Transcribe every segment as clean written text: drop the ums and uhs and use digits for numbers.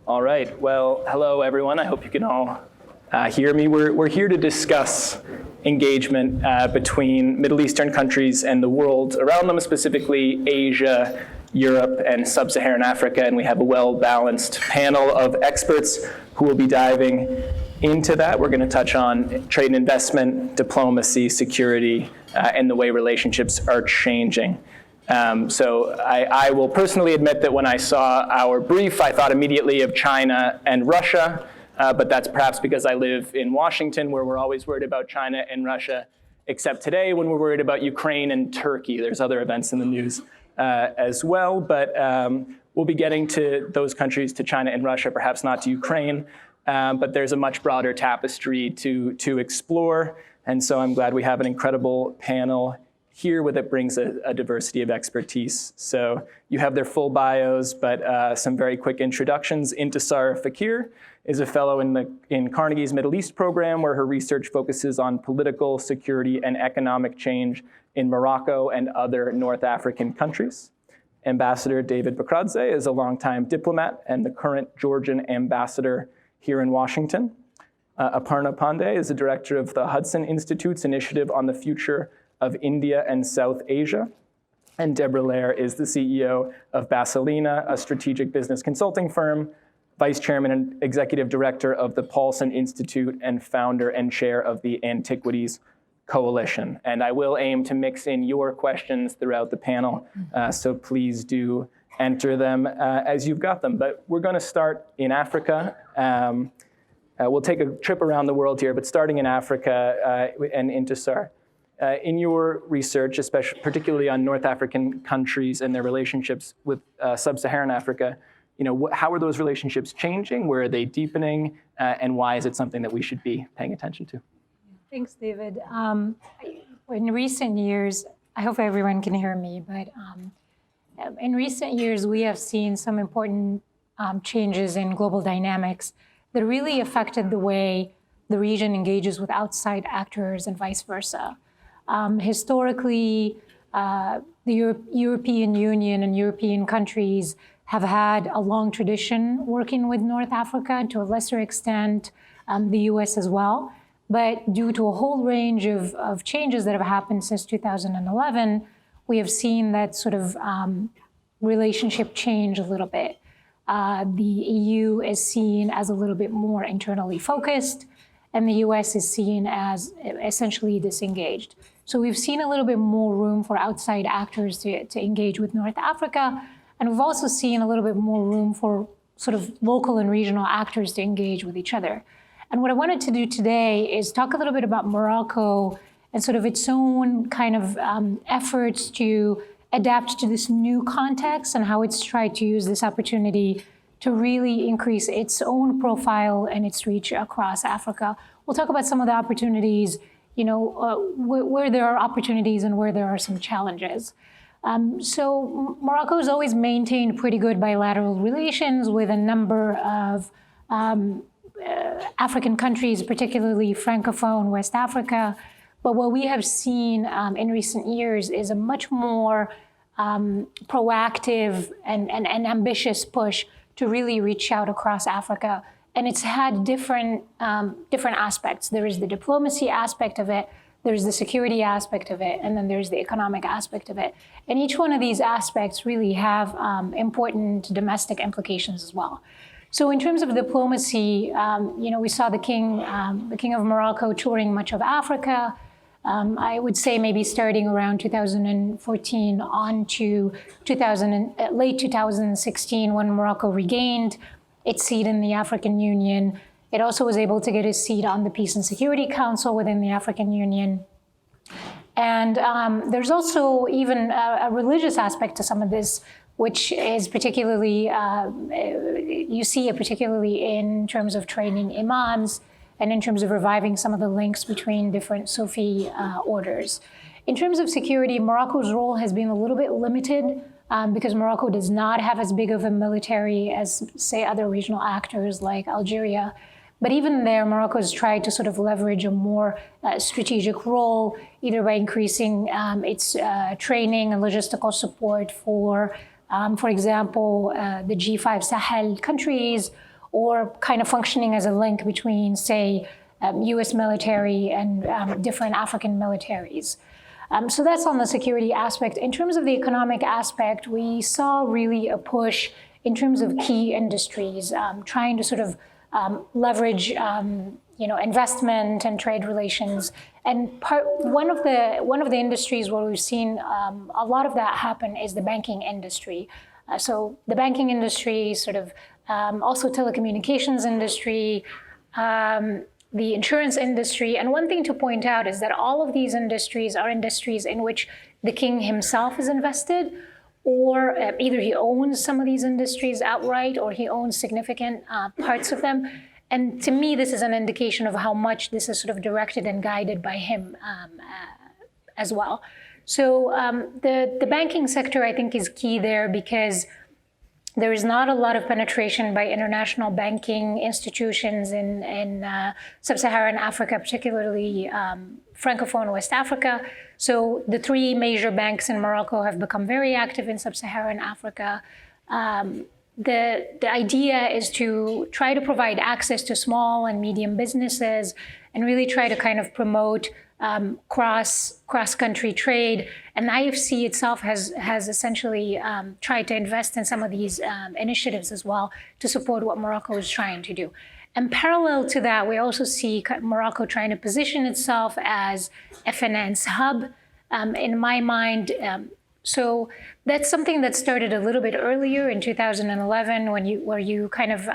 All right. Well, hello, everyone. I hope you can all hear me. We're here to discuss engagement between Middle Eastern countries and the world around them, specifically Asia, Europe, and Sub-Saharan Africa. And we have a well-balanced panel of experts who will be diving into that. We're going to touch on trade and investment, diplomacy, security, and the way relationships are changing. So I will personally admit that when I saw our brief, I thought immediately of China and Russia, but that's perhaps because I live in Washington, where we're always worried about China and Russia, except today when we're worried about Ukraine and Turkey. There's other events in the news as well, but we'll be getting to those countries, to China and Russia, perhaps not to Ukraine, but there's a much broader tapestry to explore, and so I'm glad we have an incredible panel here that brings a diversity of expertise. So you have their full bios, but some very quick introductions. Intisar Fakir is a fellow in Carnegie's Middle East program, where her research focuses on political, security, and economic change in Morocco and other North African countries. Ambassador David Bakradze is a longtime diplomat and the current Georgian ambassador here in Washington. Aparna Pandey is the director of the Hudson Institute's Initiative on the Future of India and South Asia. And Deborah Lair is the CEO of Basilina, a strategic business consulting firm, vice chairman and executive director of the Paulson Institute, and founder and chair of the Antiquities Coalition. And I will aim to mix in your questions throughout the panel, so please do enter them as you've got them. But we're going to start in Africa. We'll take a trip around the world here, but starting in Africa and Intisar. In your research, especially particularly on North African countries and their relationships with Sub-Saharan Africa, how are those relationships changing? Where are they deepening? And why is it something that we should be paying attention to? Thanks, David. In recent years, I hope everyone can hear me, but in recent years, we have seen some important changes in global dynamics that really affected the way the region engages with outside actors and vice versa. Historically, the European Union and European countries have had a long tradition working with North Africa, to a lesser extent, the US as well. But due to a whole range of changes that have happened since 2011, we have seen that sort of relationship change a little bit. The EU is seen as a little bit more internally focused, and the US is seen as essentially disengaged. So we've seen a little bit more room for outside actors to engage with North Africa, and we've also seen a little bit more room for sort of local and regional actors to engage with each other. And what I wanted to do today is talk a little bit about Morocco and sort of its own kind of efforts to adapt to this new context, and how it's tried to use this opportunity to really increase its own profile and its reach across Africa. We'll talk about some of the opportunities, where there are opportunities and where there are some challenges. So Morocco has always maintained pretty good bilateral relations with a number of African countries, particularly Francophone West Africa. But what we have seen in recent years is a much more proactive and ambitious push to really reach out across Africa. And it's had different aspects. There is the diplomacy aspect of it, there's the security aspect of it, and then there's the economic aspect of it. And each one of these aspects really have important domestic implications as well. So in terms of diplomacy, we saw the king of Morocco touring much of Africa. I would say maybe starting around 2014 on to late 2016, when Morocco regained its seat in the African Union. It also was able to get a seat on the Peace and Security Council within the African Union. And there's also even a religious aspect to some of this, which is particularly, you see it particularly in terms of training imams and in terms of reviving some of the links between different Sufi orders. In terms of security, Morocco's role has been a little bit limited because Morocco does not have as big of a military as, say, other regional actors like Algeria. But even there, Morocco has tried to sort of leverage a more strategic role, either by increasing its training and logistical support for example, the G5 Sahel countries, or kind of functioning as a link between, say, US military and different African militaries. So that's on the security aspect. In terms of the economic aspect, we saw really a push in terms of key industries, trying to sort of leverage investment and trade relations. And one of the industries where we've seen a lot of that happen is the banking industry. So the banking industry, sort of also telecommunications industry, the insurance industry. And one thing to point out is that all of these industries are industries in which the king himself is invested, or either he owns some of these industries outright, or he owns significant parts of them. And to me, this is an indication of how much this is sort of directed and guided by him as well. So the banking sector, I think, is key there because there is not a lot of penetration by international banking institutions in sub-Saharan Africa, particularly Francophone West Africa. So the three major banks in Morocco have become very active in sub-Saharan Africa. The idea is to try to provide access to small and medium businesses and really try to kind of promote cross-country trade. And the IFC itself has essentially tried to invest in some of these initiatives as well to support what Morocco is trying to do. And parallel to that, we also see Morocco trying to position itself as a finance hub. In my mind, so that's something that started a little bit earlier in 2011 where you kind of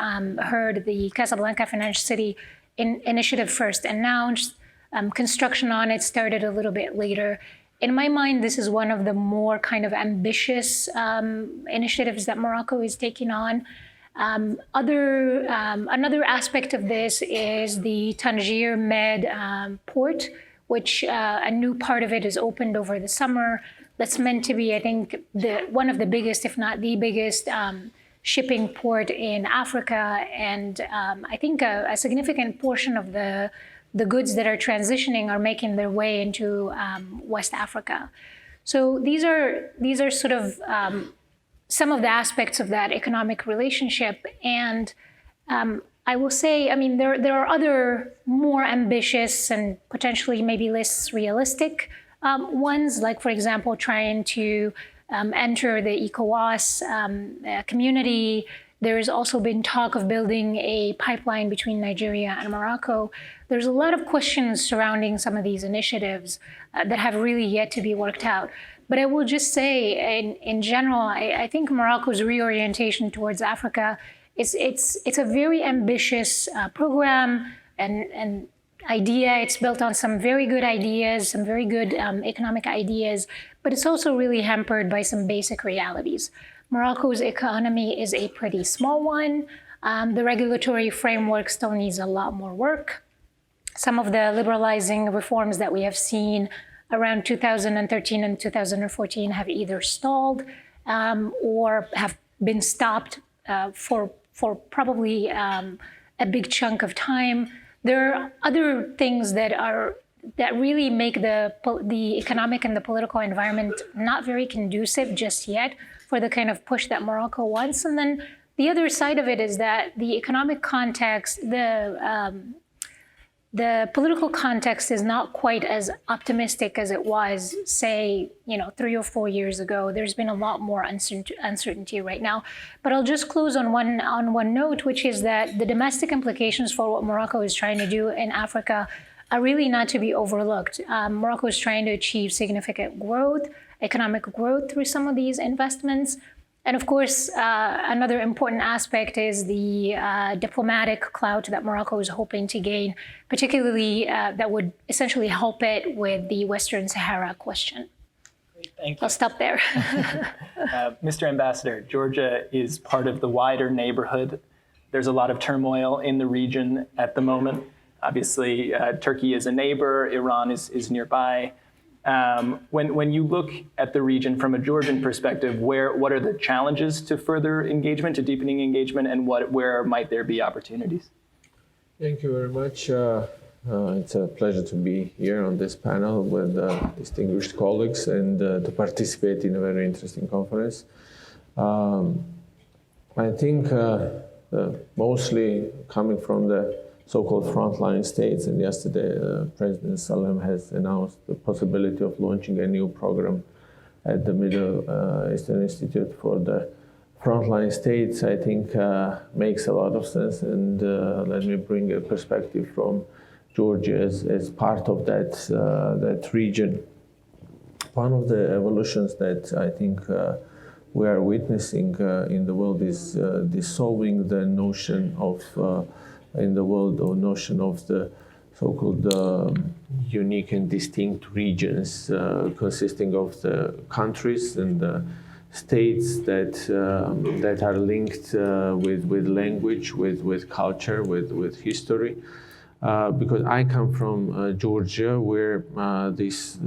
heard the Casablanca Financial City initiative first announced. Construction on it started a little bit later. In my mind, this is one of the more kind of ambitious initiatives that Morocco is taking on. Another aspect of this is the Tangier Med port, which a new part of it is opened over the summer. That's meant to be, I think, one of the biggest, if not the biggest, shipping port in Africa. And I think a significant portion of the goods that are transitioning are making their way into West Africa. So these are sort of some of the aspects of that economic relationship. And I will say, I mean, there are other more ambitious and potentially maybe less realistic ones, like, for example, trying to enter the ECOWAS community. There's also been talk of building a pipeline between Nigeria and Morocco. There's a lot of questions surrounding some of these initiatives that have really yet to be worked out. But I will just say, in general, I think Morocco's reorientation towards Africa it's a very ambitious program and idea. It's built on some very good ideas, some very good economic ideas, but it's also really hampered by some basic realities. Morocco's economy is a pretty small one. The regulatory framework still needs a lot more work. Some of the liberalizing reforms that we have seen around 2013 and 2014 have either stalled or have been stopped for probably a big chunk of time. There are other things that really make the economic and the political environment not very conducive just yet for the kind of push that Morocco wants. And then the other side of it is that the economic context, the political context is not quite as optimistic as it was, say, 3 or 4 years ago. There's been a lot more uncertainty right now. But I'll just close on one note, which is that the domestic implications for what Morocco is trying to do in Africa are really not to be overlooked. Morocco is trying to achieve significant growth, economic growth through some of these investments. And of course, another important aspect is the diplomatic clout that Morocco is hoping to gain, particularly that would essentially help it with the Western Sahara question. Great, thank you. I'll stop there. Mr. Ambassador, Georgia is part of the wider neighborhood. There's a lot of turmoil in the region at the moment. Obviously, Turkey is a neighbor, Iran is nearby. When you look at the region from a Georgian perspective, what are the challenges to further engagement, to deepening engagement, and where might there be opportunities? Thank you very much. It's a pleasure to be here on this panel with distinguished colleagues and to participate in a very interesting conference. I think mostly coming from the so-called frontline states. And yesterday, President Salem has announced the possibility of launching a new program at the Middle Eastern Institute for the frontline states. I think makes a lot of sense. And let me bring a perspective from Georgia as part of that region. One of the evolutions that I think we are witnessing in the world is dissolving the notion of in the world or notion of the so-called unique and distinct regions consisting of the countries and the states that are linked with language, with culture, with history. Because I come from Georgia, where this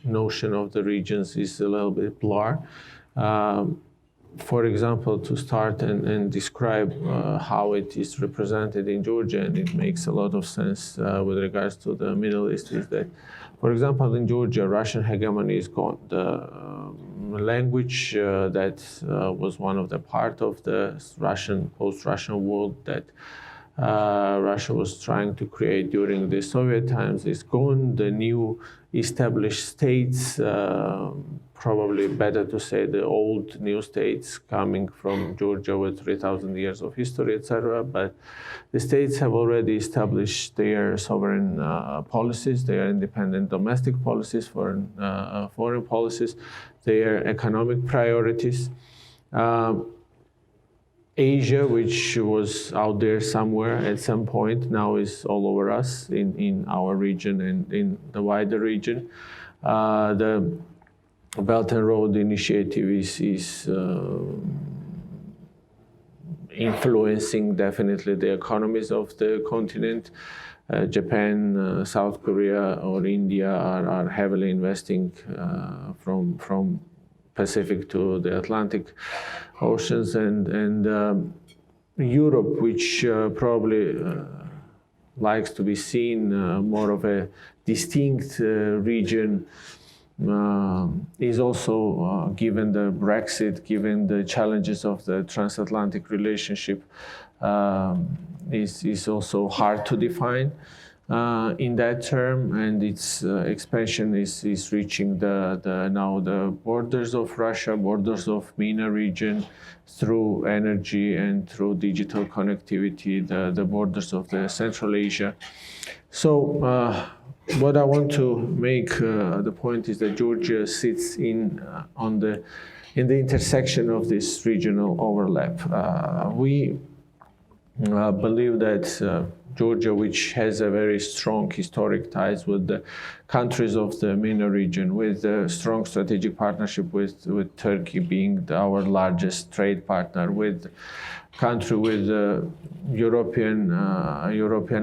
notion of the regions is a little bit blurred. For example, to start and describe how it is represented in Georgia, and it makes a lot of sense with regards to the Middle East, is that, for example, in Georgia, Russian hegemony is gone. The language that was one of the part of the post-Russian world that Russia was trying to create during the Soviet times is gone. The new established states, probably better to say the old new states coming from Georgia with 3,000 years of history, etc. But the states have already established their sovereign policies, their independent domestic policies, foreign policies, their economic priorities. Asia, which was out there somewhere at some point, now is all over us in our region and in the wider region. The Belt and Road Initiative is influencing definitely the economies of the continent. Japan, South Korea, or India are heavily investing from Pacific to the Atlantic oceans, and Europe, which probably likes to be seen more of a distinct region, is also, given the Brexit, given the challenges of the transatlantic relationship, is also hard to define in that term, and its expansion is reaching now the borders of Russia, borders of MENA region, through energy and through digital connectivity, the borders of the Central Asia. So what I want to make the point is that Georgia sits in the intersection of this regional overlap. We believe that Georgia, which has a very strong historic ties with the countries of the MENA region, with a strong strategic partnership with Turkey being our largest trade partner, with country with European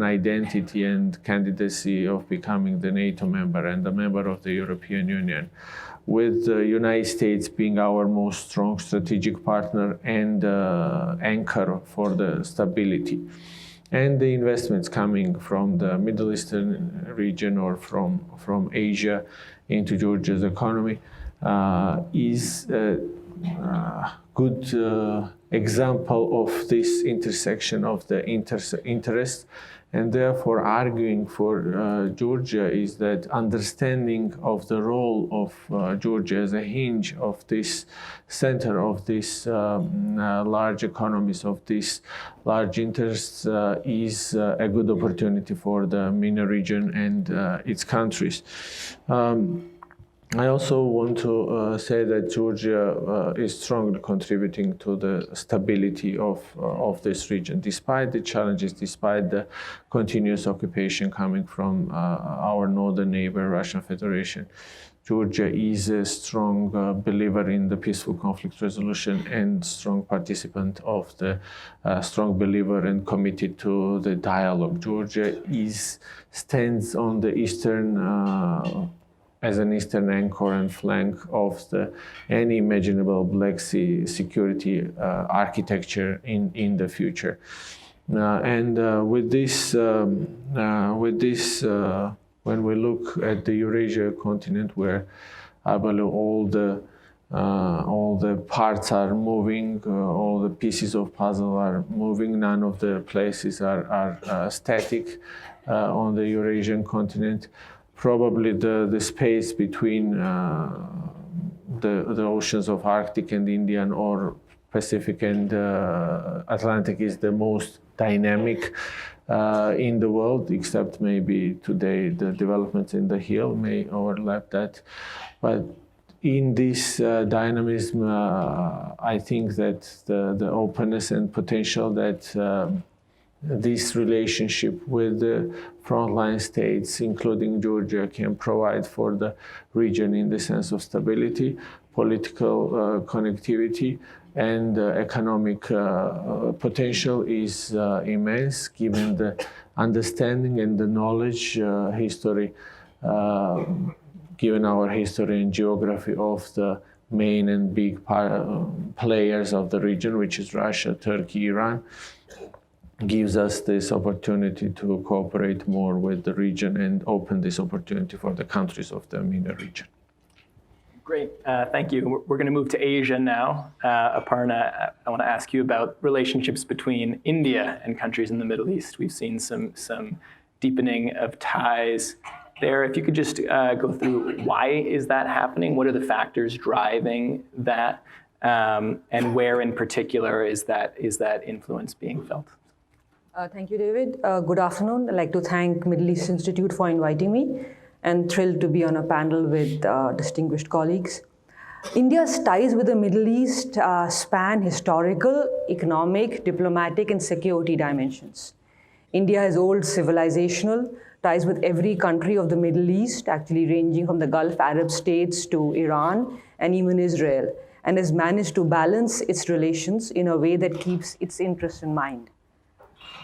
identity and candidacy of becoming the NATO member and a member of the European Union, with the United States being our most strong strategic partner and anchor for the stability. And the investments coming from the Middle Eastern region or from Asia into Georgia's economy is a good example of this intersection of the interests. And therefore, arguing for Georgia is that understanding of the role of Georgia as a hinge of this center of these large economies, of these large interests, is a good opportunity for the MENA region and its countries. I also want to say that Georgia is strongly contributing to the stability of this region, despite the challenges, despite the continuous occupation coming from our northern neighbor, Russian Federation. Georgia is a strong believer in the peaceful conflict resolution and strong participant of the strong believer and committed to the dialogue. Georgia stands on the eastern as an eastern anchor and flank of any imaginable Black Sea security architecture in the future. With this, when we look at the Eurasia continent, where I believe all the all the parts are moving, all the pieces of puzzle are moving. None of the places are static on the Eurasian continent. Probably the space between the oceans of Arctic and Indian or Pacific and Atlantic is the most dynamic in the world, except maybe today the developments in the hill may overlap that. But in this dynamism, I think that the openness and potential that this relationship with the frontline states, including Georgia, can provide for the region in the sense of stability, political connectivity, and economic potential is immense, given the understanding and the knowledge, history, given our history and geography of the main and big players of the region, which is Russia, Turkey, Iran, gives us this opportunity to cooperate more with the region and open this opportunity for the countries of the MENA region. Great, thank you. We're going to move to Asia now. Aparna, I want to ask you about relationships between India and countries in the Middle East. We've seen some deepening of ties there. If you could just go through why is that happening? What are the factors driving that? And where in particular is that influence being felt? Thank you, David. Good afternoon. I'd like to thank Middle East Institute for inviting me, and thrilled to be on a panel with distinguished colleagues. India's ties with the Middle East span historical, economic, diplomatic, and security dimensions. India has old civilizational ties with every country of the Middle East, actually ranging from the Gulf Arab states to Iran and even Israel, and has managed to balance its relations in a way that keeps its interests in mind.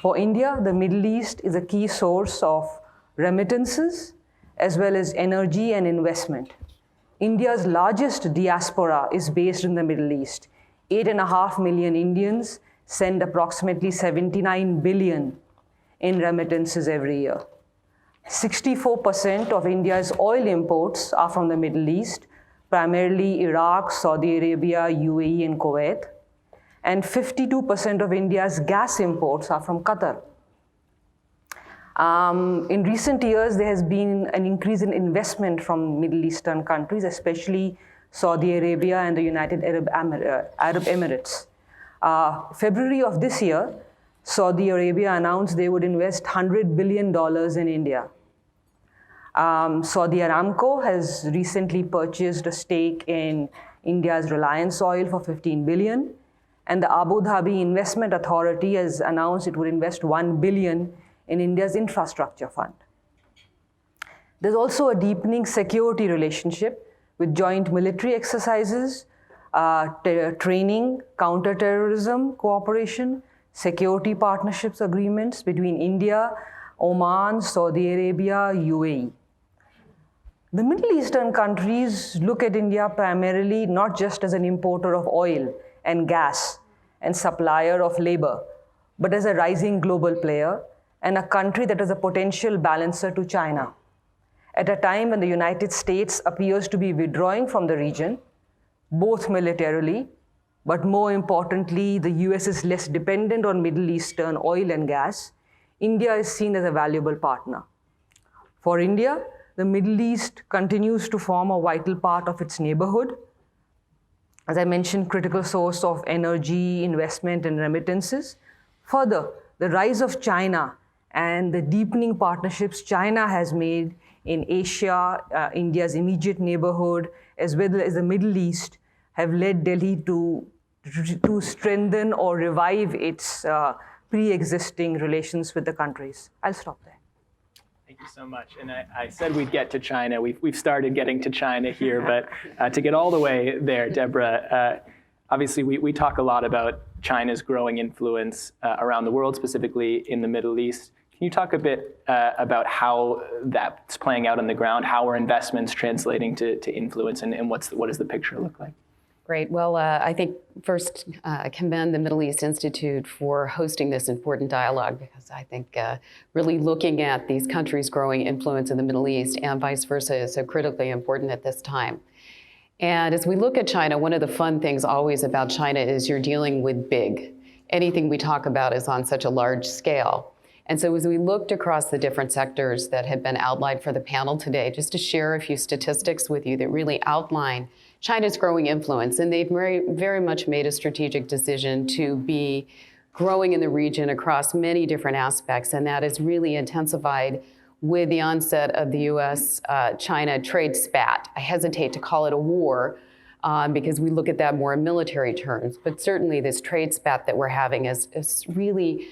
For India, the Middle East is a key source of remittances as well as energy and investment. India's largest diaspora is based in the Middle East. 8.5 million Indians send approximately 79 billion in remittances every year. 64% of India's oil imports are from the Middle East, primarily Iraq, Saudi Arabia, UAE, and Kuwait. And 52% of India's gas imports are from Qatar. In recent years, there has been an increase in investment from Middle Eastern countries, especially Saudi Arabia and the United Arab Emirates. February of this year, Saudi Arabia announced they would invest $100 billion in India. Saudi Aramco has recently purchased a stake in India's Reliance Oil for $15 billion. And the Abu Dhabi Investment Authority has announced it would invest $1 billion in India's infrastructure fund. There's also a deepening security relationship with joint military exercises, training, counterterrorism cooperation, security partnerships agreements between India, Oman, Saudi Arabia, UAE. The Middle Eastern countries look at India primarily not just as an importer of oil and gas and supplier of labor, but as a rising global player and a country that is a potential balancer to China. At a time when the United States appears to be withdrawing from the region, both militarily, but more importantly, the US is less dependent on Middle Eastern oil and gas, India is seen as a valuable partner. For India, the Middle East continues to form a vital part of its neighborhood. As I mentioned, critical source of energy, investment, and remittances. Further, the rise of China and the deepening partnerships China has made in Asia, India's immediate neighborhood, as well as the Middle East, have led Delhi to strengthen or revive its pre-existing relations with the countries. I'll stop there. Thank you so much. And I said we'd get to China. We've started getting to China here, but to get all the way there, Deborah, obviously we talk a lot about China's growing influence around the world, specifically in the Middle East. Can you talk a bit about how that's playing out on the ground? How are investments translating to influence, and what does the picture look like? Great. Well, I think first commend the Middle East Institute for hosting this important dialogue, because I think really looking at these countries' growing influence in the Middle East and vice versa is so critically important at this time. And as we look at China, one of the fun things always about China is you're dealing with big. Anything we talk about is on such a large scale. And so as we looked across the different sectors that have been outlined for the panel today, just to share a few statistics with you that really outline China's growing influence. And they've very much made a strategic decision to be growing in the region across many different aspects. And that has really intensified with the onset of the US-China trade spat. I hesitate to call it a war because we look at that more in military terms. But certainly this trade spat that we're having has really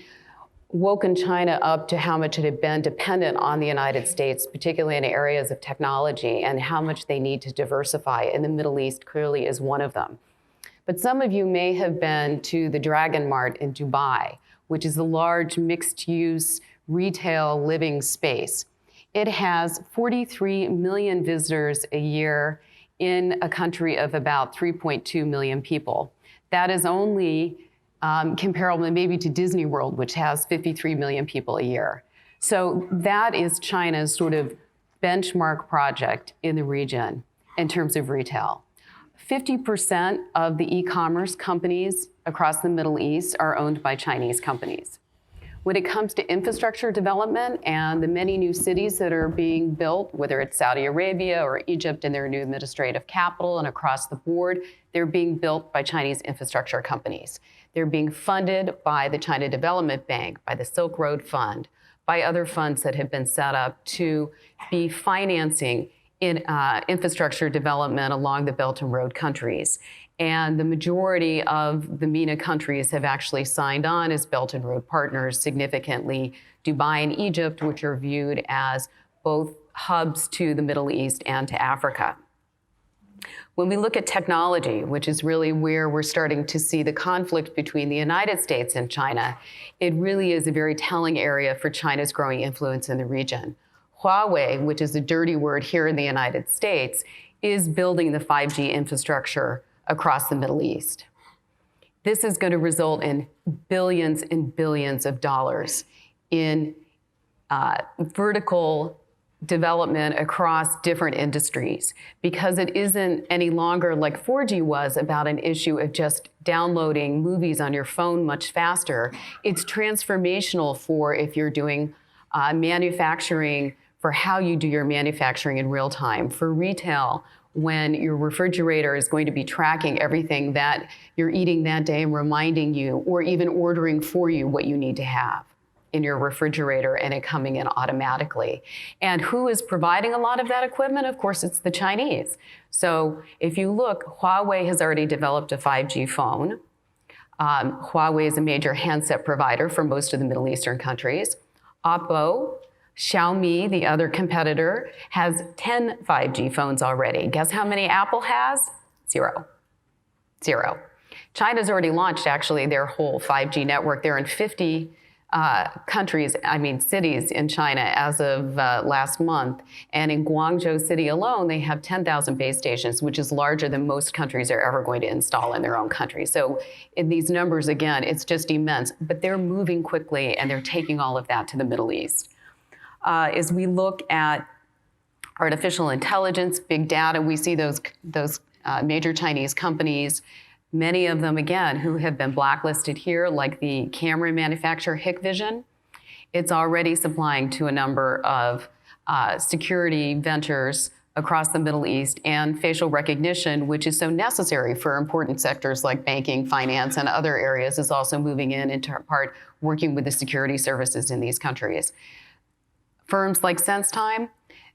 woken China up to how much it had been dependent on the United States, particularly in areas of technology, and how much they need to diversify. And the Middle East clearly is one of them. But some of you may have been to the Dragon Mart in Dubai, which is a large mixed-use retail living space. It has 43 million visitors a year in a country of about 3.2 million people. That is only comparable maybe to Disney World, which has 53 million people a year. So that is China's sort of benchmark project in the region in terms of retail. 50% of the e-commerce companies across the Middle East are owned by Chinese companies. When it comes to infrastructure development and the many new cities that are being built, whether it's Saudi Arabia or Egypt in their new administrative capital and across the board, they're being built by Chinese infrastructure companies. They're being funded by the China Development Bank, by the Silk Road Fund, by other funds that have been set up to be financing infrastructure development along the Belt and Road countries. And the majority of the MENA countries have actually signed on as Belt and Road partners significantly. Dubai and Egypt, which are viewed as both hubs to the Middle East and to Africa. When we look at technology, which is really where we're starting to see the conflict between the United States and China, it really is a very telling area for China's growing influence in the region. Huawei, which is a dirty word here in the United States, is building the 5G infrastructure across the Middle East. This is going to result in billions and billions of dollars in vertical development across different industries, because it isn't any longer like 4G was about an issue of just downloading movies on your phone much faster. It's transformational for if you're doing manufacturing, for how you do your manufacturing in real time, for retail, when your refrigerator is going to be tracking everything that you're eating that day and reminding you, or even ordering for you what you need to have in your refrigerator and it coming in automatically. And who is providing a lot of that equipment? Of course, it's the Chinese. So if you look, Huawei has already developed a 5G phone. Huawei is a major handset provider for most of the Middle Eastern countries. Oppo, Xiaomi, the other competitor, has 10 5G phones already. Guess how many Apple has? Zero. China's already launched, actually, their whole 5G network. They're in 50 cities in China as of last month. And in Guangzhou City alone, they have 10,000 base stations, which is larger than most countries are ever going to install in their own country. So in these numbers, again, it's just immense. But they're moving quickly, and they're taking all of that to the Middle East. As we look at artificial intelligence, big data, we see those major Chinese companies, many of them, again, who have been blacklisted here, like the camera manufacturer Hikvision. It's already supplying to a number of security ventures across the Middle East, and facial recognition, which is so necessary for important sectors like banking, finance, and other areas, is also moving in part working with the security services in these countries. Firms like SenseTime,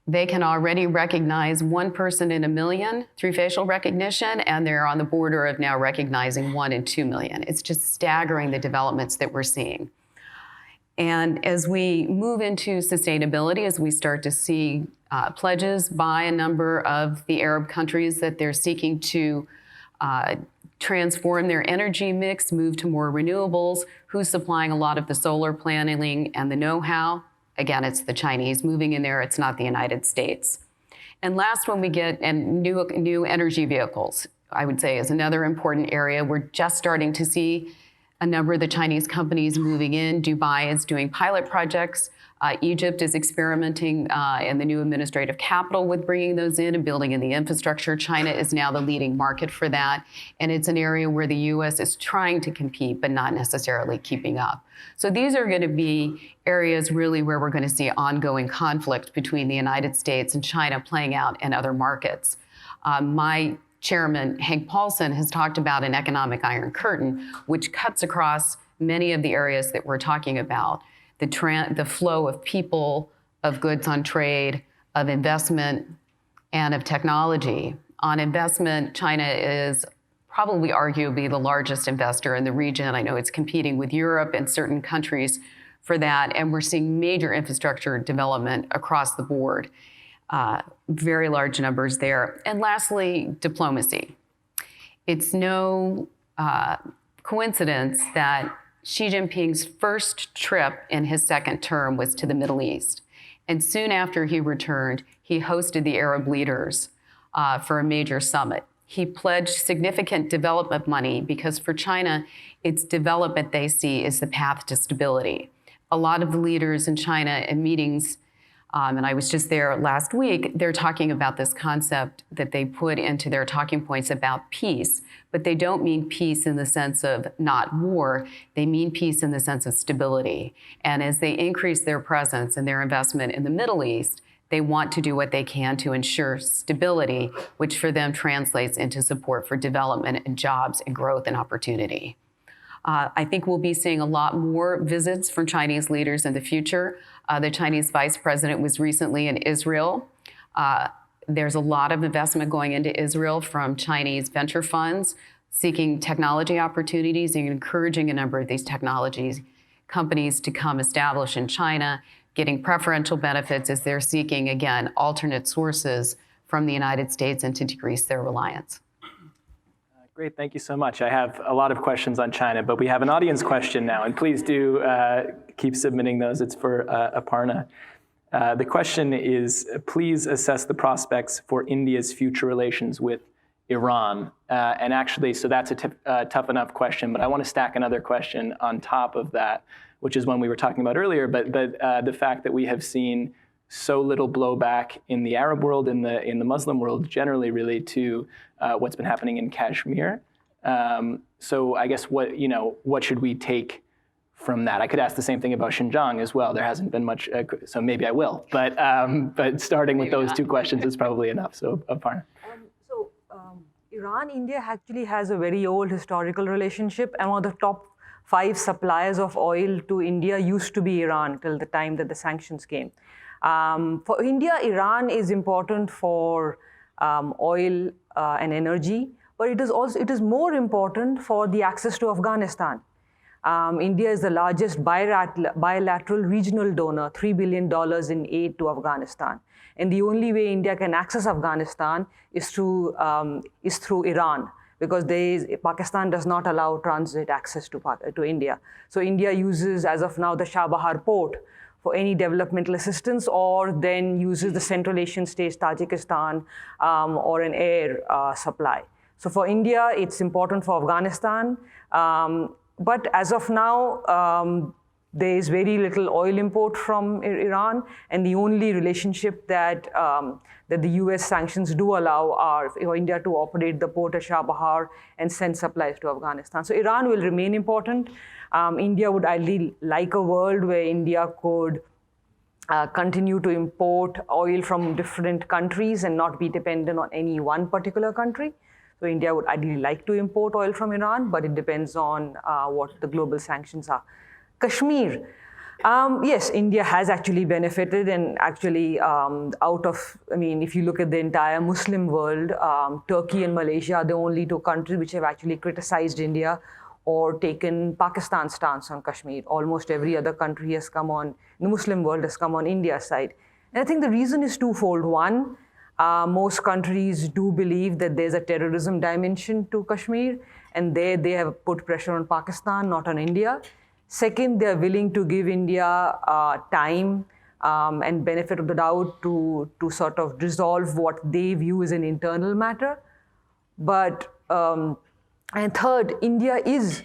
they can already recognize 1 person in 1 million through facial recognition, and they're on the border of now recognizing 1 in 2 million. It's just staggering the developments that we're seeing. And as we move into sustainability, as we start to see pledges by a number of the Arab countries that they're seeking to transform their energy mix, move to more renewables, who's supplying a lot of the solar planning and the know-how? Again, it's the Chinese moving in there. It's not the United States. And last, when we get new energy vehicles, I would say is another important area. We're just starting to see a number of the Chinese companies moving in. Dubai is doing pilot projects. Egypt is experimenting in the new administrative capital with bringing those in and building in the infrastructure. China is now the leading market for that. And it's an area where the US is trying to compete, but not necessarily keeping up. So these are going to be areas really where we're going to see ongoing conflict between the United States and China playing out in other markets. My chairman, Hank Paulson, has talked about an economic iron curtain, which cuts across many of the areas that we're talking about. The flow of people, of goods on trade, of investment, and of technology. On investment, China is probably arguably the largest investor in the region. I know it's competing with Europe and certain countries for that, and we're seeing major infrastructure development across the board. Very large numbers there. And lastly, diplomacy. It's no coincidence that Xi Jinping's first trip in his second term was to the Middle East. And soon after he returned, he hosted the Arab leaders for a major summit. He pledged significant development money because for China, its development they see is the path to stability. A lot of the leaders in China in meetings, and I was just there last week, they're talking about this concept that they put into their talking points about peace, but they don't mean peace in the sense of not war, they mean peace in the sense of stability. And as they increase their presence and their investment in the Middle East, they want to do what they can to ensure stability, which for them translates into support for development and jobs and growth and opportunity. I think we'll be seeing a lot more visits from Chinese leaders in the future. The Chinese vice president was recently in Israel. There's a lot of investment going into Israel from Chinese venture funds, seeking technology opportunities and encouraging a number of these technology companies to come establish in China, getting preferential benefits as they're seeking, again, alternate sources from the United States and to decrease their reliance. Great, thank you so much. I have a lot of questions on China, but we have an audience question now, and please do keep submitting those. It's for Aparna. The question is, please assess the prospects for India's future relations with Iran. And actually, so that's a tough enough question, but I want to stack another question on top of that, which is one we were talking about earlier, but the fact that we have seen so little blowback in the Arab world, in the Muslim world generally, really, to what's been happening in Kashmir. So I guess what should we take from that? I could ask the same thing about Xinjiang as well. There hasn't been much, so maybe I will. But starting with those two questions is probably enough. So Aparna. Iran, India actually has a very old historical relationship, and one of the top 5 suppliers of oil to India used to be Iran till the time that the sanctions came. For India, Iran is important for oil and energy, but it is more important for the access to Afghanistan. India is the largest bilateral regional donor, $3 billion in aid to Afghanistan. And the only way India can access Afghanistan is through Iran, because Pakistan does not allow transit access to India. So India uses, as of now, the Chabahar port for any developmental assistance, or then uses the Central Asian states, Tajikistan, or an air supply. So for India, it's important for Afghanistan. But as of now, there is very little oil import from Iran, and the only relationship that the US sanctions do allow are for India to operate the port at Chabahar and send supplies to Afghanistan. So Iran will remain important. India would ideally like a world where India could continue to import oil from different countries and not be dependent on any one particular country. So India would ideally like to import oil from Iran, but it depends on what the global sanctions are. Kashmir, yes, India has actually benefited, and actually if you look at the entire Muslim world, Turkey and Malaysia are the only 2 countries which have actually criticized India or taken Pakistan's stance on Kashmir. Almost every other country has come on, the Muslim world has come on India's side. And I think the reason is twofold. One, most countries do believe that there's a terrorism dimension to Kashmir, and they have put pressure on Pakistan, not on India. Second, they're willing to give India time and benefit of the doubt to sort of resolve what they view as an internal matter. But, and third, India is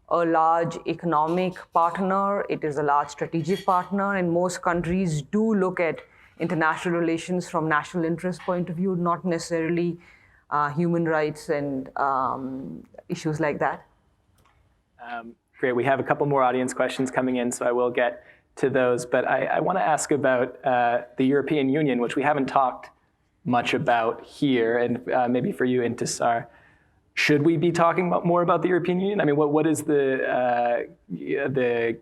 a large economic partner, it is a large strategic partner, and most countries do look at international relations from national interest point of view, not necessarily human rights and issues like that. Great. We have a couple more audience questions coming in, so I will get to those. But I want to ask about the European Union, which we haven't talked much about here, and maybe for you, Intisar. Should we be talking more about the European Union? I mean, what is the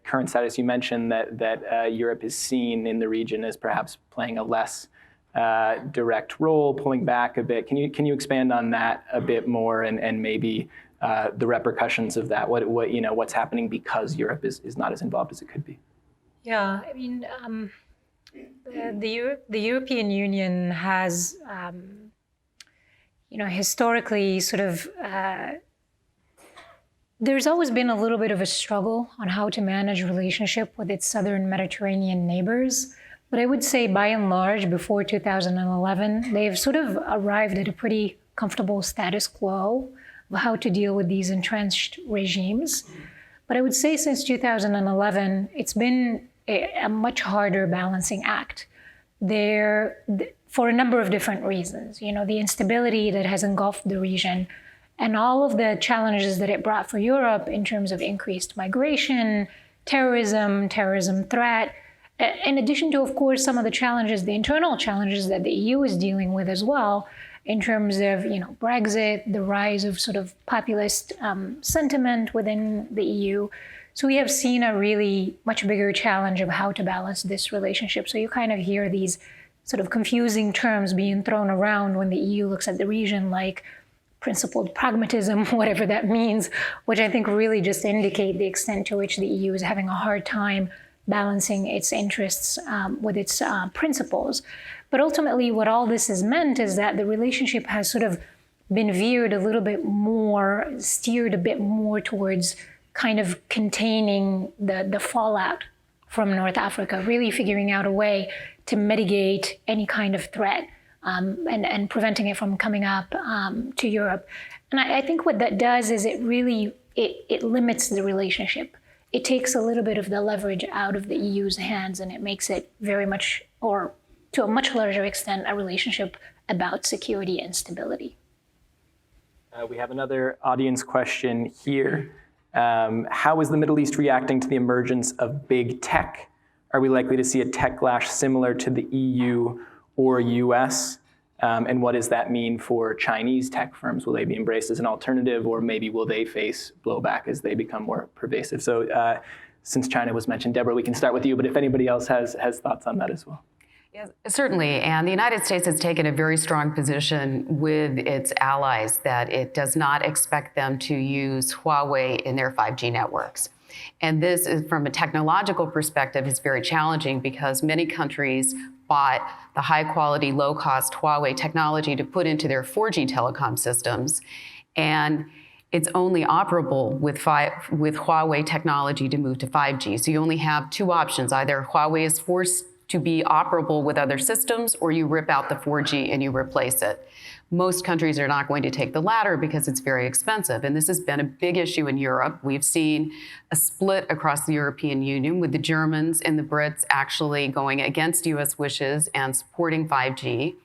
current status? You mentioned that Europe is seen in the region as perhaps playing a less direct role, pulling back a bit. Can you expand on that a bit more, and maybe the repercussions of that? What's happening because Europe is not as involved as it could be? Yeah, I mean, the European Union has, historically sort of, there's always been a little bit of a struggle on how to manage relationship with its southern Mediterranean neighbors. But I would say by and large, before 2011, they've sort of arrived at a pretty comfortable status quo of how to deal with these entrenched regimes. But I would say since 2011, it's been a much harder balancing act. For a number of different reasons, the instability that has engulfed the region and all of the challenges that it brought for Europe in terms of increased migration, terrorism threat, in addition to, of course, some of the internal challenges that the EU is dealing with as well, in terms of Brexit, the rise of sort of populist sentiment within the EU. So we have seen a really much bigger challenge of how to balance this relationship. So you kind of hear these sort of confusing terms being thrown around when the EU looks at the region, like principled pragmatism, whatever that means, which I think really just indicate the extent to which the EU is having a hard time balancing its interests with its principles. But ultimately, what all this has meant is that the relationship has sort of been steered a bit more towards kind of containing the fallout from North Africa, really figuring out a way to mitigate any kind of threat and preventing it from coming up to Europe. And I think what that does is it limits the relationship. It takes a little bit of the leverage out of the EU's hands, and it makes it very much, or to a much larger extent, a relationship about security and stability. We have another audience question here. How is the Middle East reacting to the emergence of big tech? Are we likely to see a tech clash similar to the EU or US? And what does that mean for Chinese tech firms? Will they be embraced as an alternative, or maybe will they face blowback as they become more pervasive? So since China was mentioned, Deborah, we can start with you, but if anybody else has thoughts on that as well. Yes, certainly. And the United States has taken a very strong position with its allies that it does not expect them to use Huawei in their 5G networks. And this is, from a technological perspective, is very challenging because many countries bought the high-quality, low-cost Huawei technology to put into their 4G telecom systems. And it's only operable with Huawei technology to move to 5G. So you only have two options. Either Huawei is forced to be operable with other systems, or you rip out the 4G and you replace it. Most countries are not going to take the latter because it's very expensive. And this has been a big issue in Europe. We've seen a split across the European Union, with the Germans and the Brits actually going against US wishes and supporting 5G.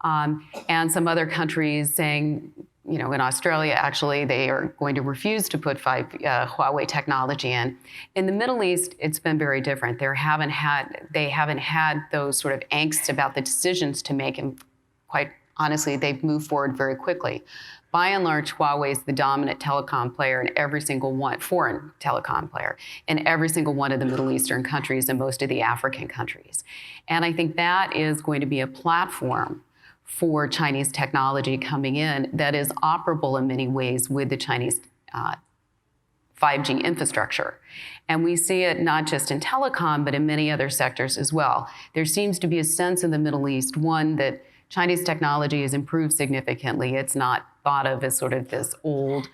And some other countries saying, in Australia, actually, they are going to refuse to put Huawei technology in. In the Middle East, it's been very different. They haven't had those sort of angst about the decisions to make, and quite honestly, they've moved forward very quickly. By and large, Huawei is the dominant telecom player in every single one, foreign telecom player, in every single one of the Middle Eastern countries and most of the African countries. And I think that is going to be a platform for Chinese technology coming in that is operable in many ways with the Chinese 5G infrastructure. And we see it not just in telecom, but in many other sectors as well. There seems to be a sense in the Middle East, one, that Chinese technology has improved significantly. It's not thought of as sort of this old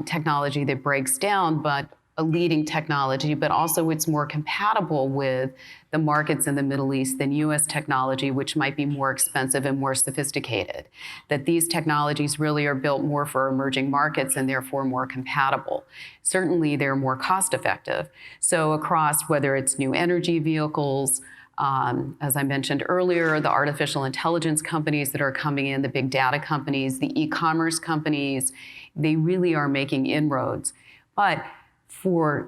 technology that breaks down, but a leading technology, but also it's more compatible with the markets in the Middle East than US technology, which might be more expensive and more sophisticated. That these technologies really are built more for emerging markets and therefore more compatible. Certainly, they're more cost effective. So across whether it's new energy vehicles, as I mentioned earlier, the artificial intelligence companies that are coming in, the big data companies, the e-commerce companies, they really are making inroads. But for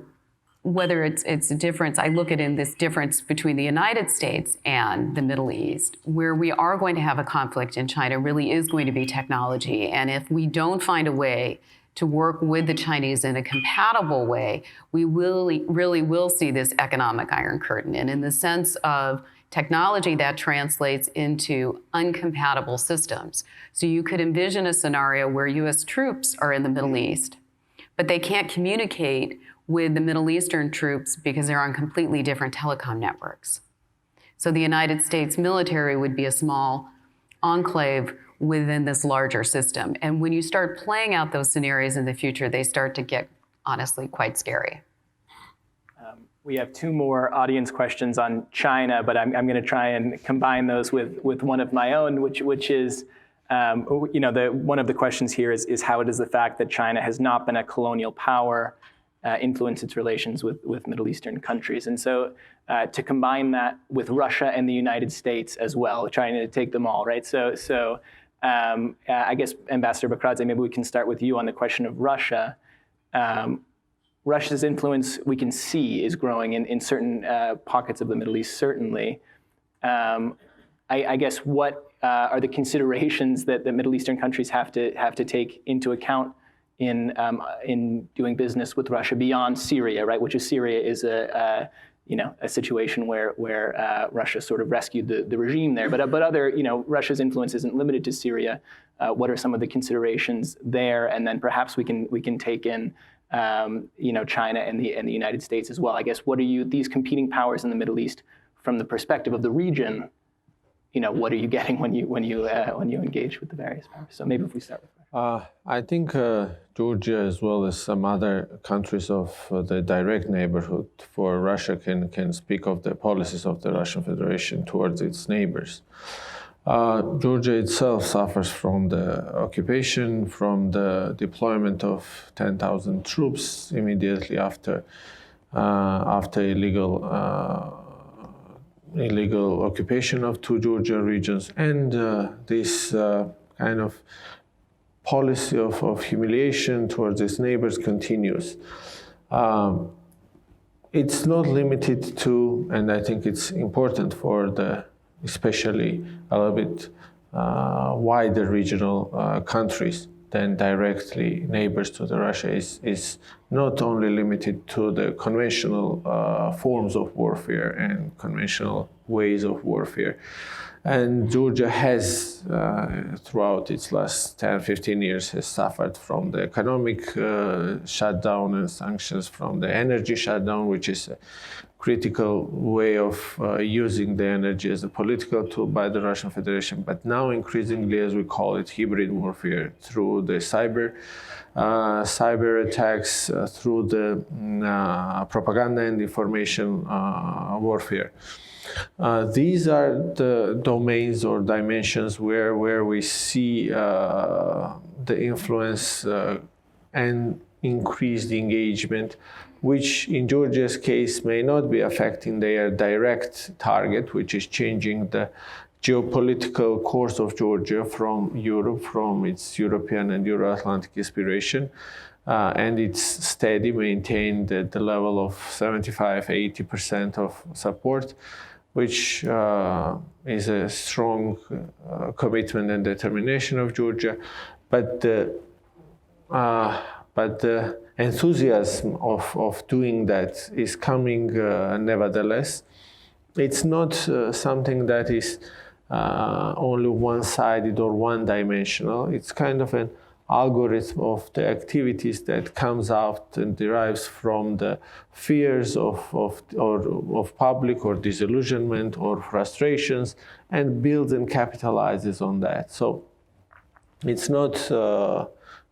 whether it's a difference, I look at in this difference between the United States and the Middle East, where we are going to have a conflict in China really is going to be technology. And if we don't find a way to work with the Chinese in a compatible way, we really will see this economic iron curtain. And in the sense of technology, that translates into uncompatible systems. So you could envision a scenario where US troops are in the Middle East, but they can't communicate with the Middle Eastern troops because they're on completely different telecom networks. So the United States military would be a small enclave within this larger system. And when you start playing out those scenarios in the future, they start to get, honestly, quite scary. We have two more audience questions on China, but I'm going to try and combine those with one of my own, which is, one of the questions here is how does the fact that China has not been a colonial power influence its relations with Middle Eastern countries? And so to combine that with Russia and the United States as well, trying to take them all, right? So I guess, Ambassador Bakradze, maybe we can start with you on the question of Russia. Russia's influence, we can see, is growing in certain pockets of the Middle East, certainly. I guess what are the considerations that the Middle Eastern countries have to take into account in doing business with Russia beyond Syria, right? Which is Syria is a situation where Russia sort of rescued the regime there. But other, Russia's influence isn't limited to Syria. What are some of the considerations there? And then perhaps we can take in China and the United States as well. I guess what are these competing powers in the Middle East from the perspective of the region? What are you getting when you engage with the various powers? So maybe if we start with Russia. I think Georgia, as well as some other countries of the direct neighborhood for Russia, can speak of the policies of the Russian Federation towards its neighbors. Georgia itself suffers from the occupation, from the deployment of 10,000 troops immediately after illegal occupation of two Georgia regions, and this kind of policy of humiliation towards its neighbors continues. It's not limited to, and I think it's important for especially a little bit wider regional countries than directly neighbors to Russia, is not only limited to the conventional forms of warfare and conventional ways of warfare. And Georgia has, throughout its last 10, 15 years, has suffered from the economic shutdown and sanctions, from the energy shutdown, which is a critical way of using the energy as a political tool by the Russian Federation. But now increasingly, as we call it, hybrid warfare through the cyber attacks, through the propaganda and information warfare. These are the domains or dimensions where we see the influence and increased engagement, which in Georgia's case may not be affecting their direct target, which is changing the geopolitical course of Georgia from Europe, from its European and Euro-Atlantic aspiration, and it's steady, maintained at the level of 75-80% of support, which is a strong commitment and determination of Georgia. But the enthusiasm of doing that is coming nevertheless. It's not something that is only one-sided or one-dimensional. It's kind of an algorithm of the activities that comes out and derives from the fears of public or disillusionment or frustrations, and builds and capitalizes on that. So it's not,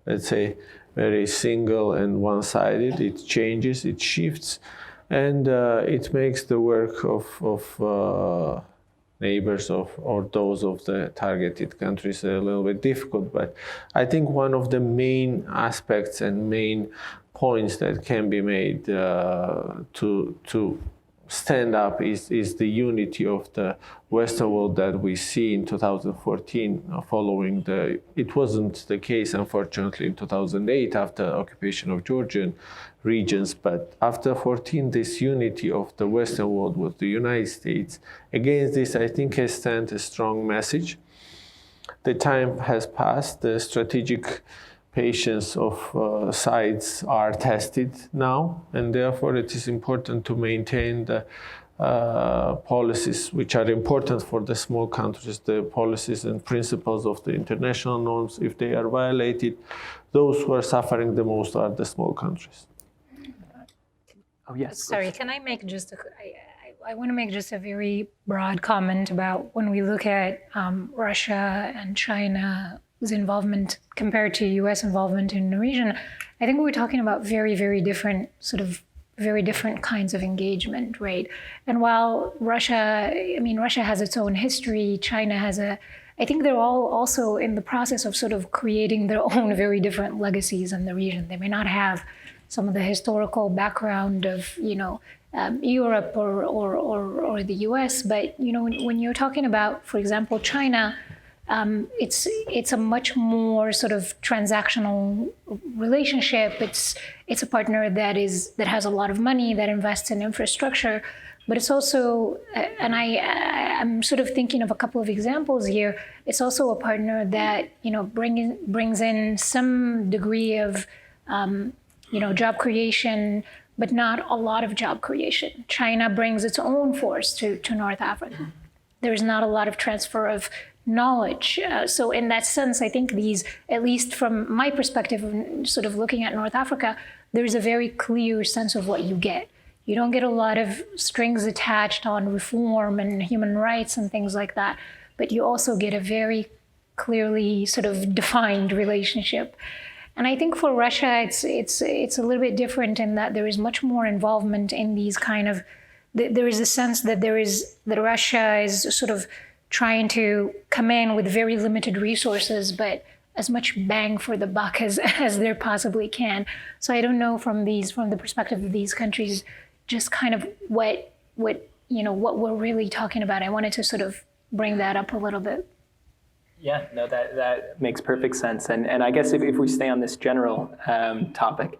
let's say, very single and one-sided. It changes, it shifts, and it makes the work of neighbors or those of the targeted countries a little bit difficult. But I think one of the main aspects and main points that can be made to stand up is the unity of the Western world that we see in 2014 following it wasn't the case, unfortunately, in 2008 after occupation of Georgian regions, but after 14, this unity of the Western world with the United States. Against this, I think, has sent a strong message. The time has passed, the strategic patience of sides are tested now, and therefore it is important to maintain the policies which are important for the small countries, the policies and principles of the international norms. If they are violated, those who are suffering the most are the small countries. Oh, yes. Sorry, can I make I want to make just a very broad comment about when we look at Russia and China's involvement compared to U.S. involvement in the region. I think we're talking about very, very different kinds of engagement, right? And while Russia has its own history, China has I think they're all also in the process of sort of creating their own very different legacies in the region. They may not have some of the historical background of, Europe or the US, but, when you're talking about, for example, China, it's a much more sort of transactional relationship. It's a partner that has a lot of money, that invests in infrastructure, but it's also, and I'm sort of thinking of a couple of examples here. It's also a partner that brings in some degree of job creation, but not a lot of job creation. China brings its own force to North Africa. There's not a lot of transfer of knowledge. So in that sense, I think these, at least from my perspective, sort of looking at North Africa, there's a very clear sense of what you get. You don't get a lot of strings attached on reform and human rights and things like that, but you also get a very clearly sort of defined relationship. And I think for Russia, it's a little bit different in that there is much more involvement in these kind of, there is a sense that that Russia is sort of trying to come in with very limited resources, but as much bang for the buck as there possibly can. So I don't know from the perspective of these countries, just kind of what we're really talking about. I wanted to sort of bring that up a little bit. Yeah, no, that makes perfect sense. And I guess if we stay on this general topic,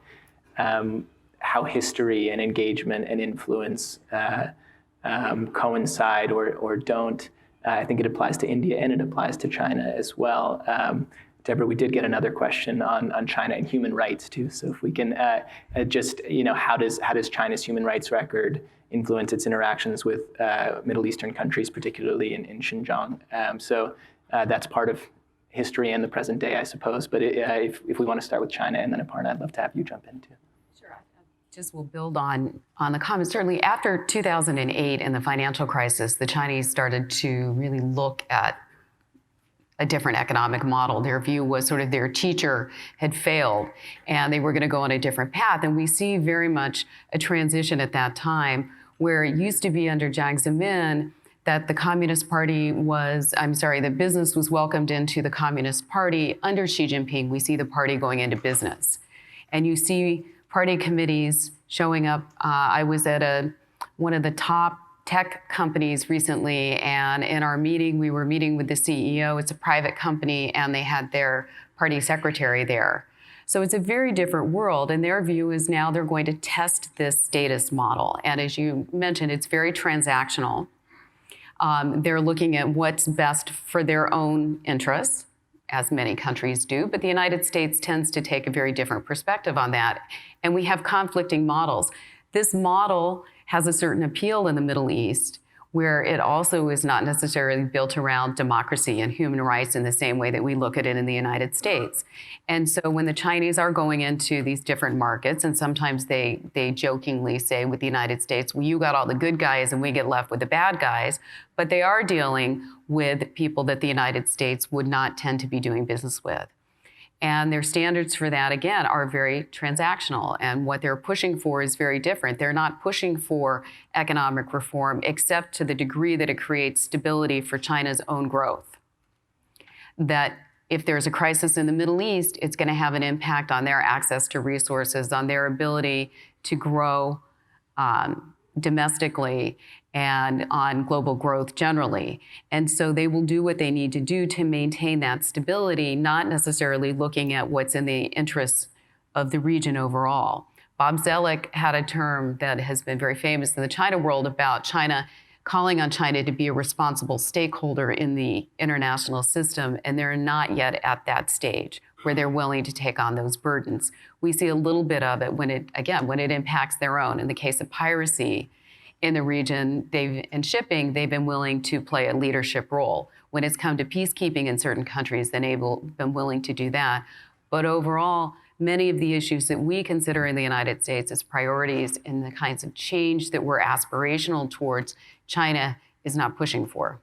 how history and engagement and influence coincide or don't, I think it applies to India and it applies to China as well. Deborah, we did get another question on China and human rights too. So if we can just, how does China's human rights record influence its interactions with Middle Eastern countries, particularly in Xinjiang? So that's part of history and the present day, I suppose. But if we want to start with China and then Aparna, I'd love to have you jump in too. Sure. Just will build on the comments. Certainly after 2008 and the financial crisis, the Chinese started to really look at a different economic model. Their view was sort of their teacher had failed and they were going to go on a different path. And we see very much a transition at that time where it used to be under Jiang Zemin that the Communist Party the business was welcomed into the Communist Party. Under Xi Jinping, we see the party going into business. And you see party committees showing up. I was at one of the top tech companies recently, and in our meeting, we were meeting with the CEO. It's a private company, and they had their party secretary there. So it's a very different world, and their view is now they're going to test this status model. And as you mentioned, it's very transactional. They're looking at what's best for their own interests, as many countries do, but the United States tends to take a very different perspective on that, and we have conflicting models. This model has a certain appeal in the Middle East, where it also is not necessarily built around democracy and human rights in the same way that we look at it in the United States. And so when the Chinese are going into these different markets, and sometimes they jokingly say with the United States, well, you got all the good guys and we get left with the bad guys, but they are dealing with people that the United States would not tend to be doing business with. And their standards for that, again, are very transactional. And what they're pushing for is very different. They're not pushing for economic reform except to the degree that it creates stability for China's own growth. That if there's a crisis in the Middle East, it's going to have an impact on their access to resources, on their ability to grow domestically and on global growth generally. And so they will do what they need to do to maintain that stability, not necessarily looking at what's in the interests of the region overall. Bob Zoellick had a term that has been very famous in the China world about China calling on China to be a responsible stakeholder in the international system, and they're not yet at that stage where they're willing to take on those burdens. We see a little bit of it when it impacts their own. In the case of piracy in the region, in shipping, they've been willing to play a leadership role. When it's come to peacekeeping in certain countries, they've been willing to do that. But overall, many of the issues that we consider in the United States as priorities and the kinds of change that we're aspirational towards, China is not pushing for.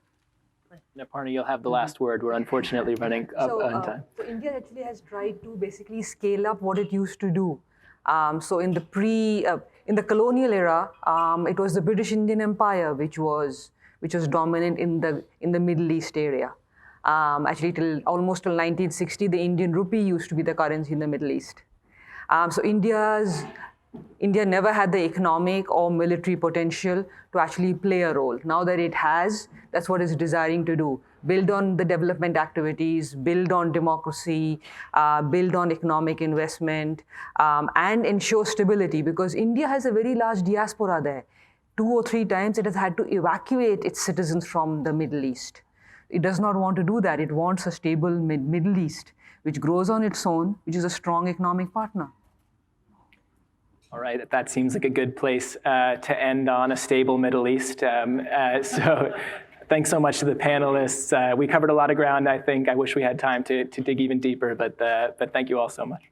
Aparna, you'll have the last word. We're unfortunately running up on time. So India actually has tried to basically scale up what it used to do. So in the colonial era, it was the British Indian Empire which was dominant in the Middle East area. Actually, almost till 1960, the Indian rupee used to be the currency in the Middle East. So India never had the economic or military potential to actually play a role. Now that it has, that's what it's desiring to do. Build on the development activities, build on democracy, build on economic investment, and ensure stability, because India has a very large diaspora there. 2 or 3 times it has had to evacuate its citizens from the Middle East. It does not want to do that. It wants a stable Middle East, which grows on its own, which is a strong economic partner. All right, that seems like a good place to end on, a stable Middle East. So thanks so much to the panelists. We covered a lot of ground, I think. I wish we had time to dig even deeper, but thank you all so much.